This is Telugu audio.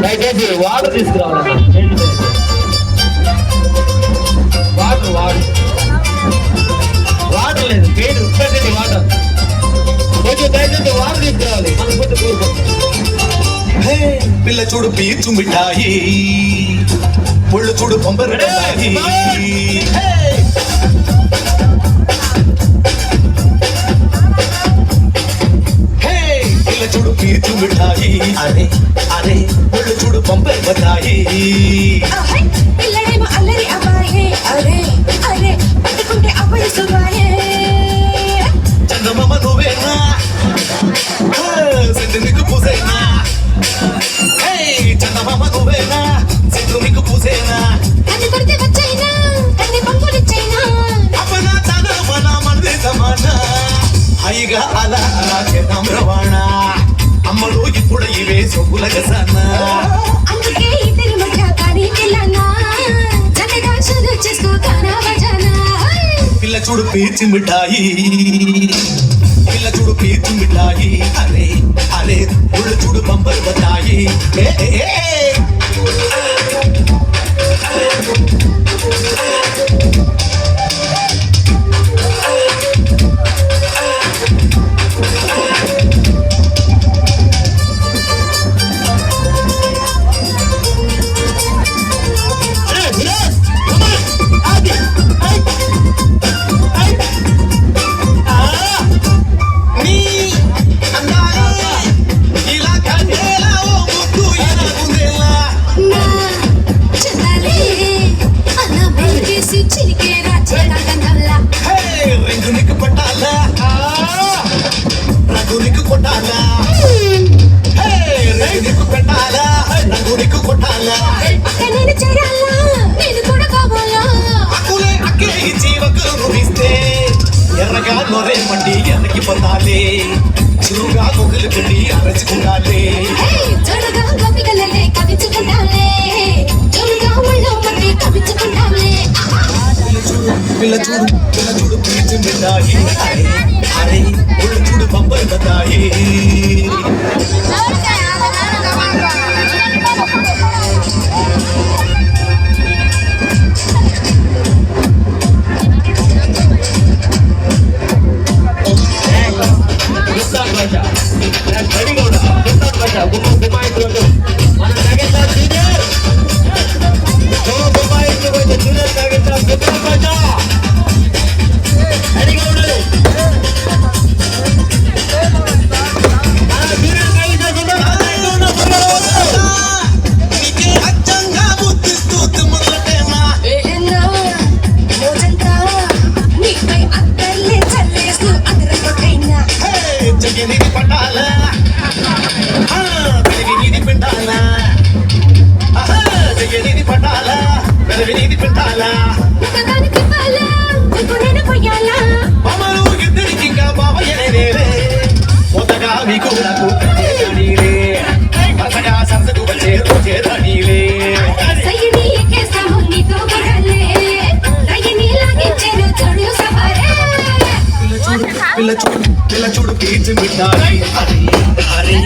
దయచేసి వాటర్ తీసుకురావాలన్నా. వాటర్ వాటర్ వాటర్ లేదు, పేరు ఉప్పేసి వాటర్ కొంచెం దయచేసి వాటర్ తీసుకురావాలి. మనం కొంచెం కోరుకుంటాం. పిల్ల చూడు పీచు మిఠాయి, పుళ్ళు చూడు బొంబరు మిఠాయి. పిల్ల చూడు పీచు మిఠాయి, అరే అరే పుళ్ళు చూడు బొంబరు మిఠాయి. పిల్లడేమో అల్లరి అబ్బాయే, అరే అరే పట్టుకుంటే అబ్బాయి సుబాయే. చందమామ నువ్వేనా, సెంటు నీకు పూసేనా. చందమామ నువ్వేనా, సెంటు నీకు పూసేనా. కన్ను కొడితే వచ్చైనా, కన్ని పంపులిచ్చైనా. అప్పనా తన మన మనదే సమానా. హాయిగా అలా అలా చేద్దాం రవాణా. అమ్మలు ఇప్పుడు ఇవే సొగ్గుల గసానా. అందుకే ఇద్దరి మధ్య కానీ పిల్లనా, జతగా షురు చేసుకో గానా బజానా. పిల్ల చూడు పీచు మిఠాయి, పిల్ల చూడు పీచు మిఠాయి, అరే అరే పుళ్ళు చూడు బంబరు బతాయి. ఎర్రగా నొరే మండి ఎర్రకి పొందాలి, చురుగా కొగులు పెట్టి అరచుకుండాలి. జడగా గోపికలనే కవించుకుంటాలే, జోరుగా ఒళ్ళో మట్టి కవించుకుంటాలే. పిల్ల చూడు పిల్ల చూడు పీచు మిఠాయి, అరే అరే పుళ్ళు చూడు బంబరు బతాయి. మీకు నాకు సరసకు వచ్చే రోజే రాణిలే. పిల్ల చూడు పిల్ల చూడు పీచు మిఠాయి, అరే అరే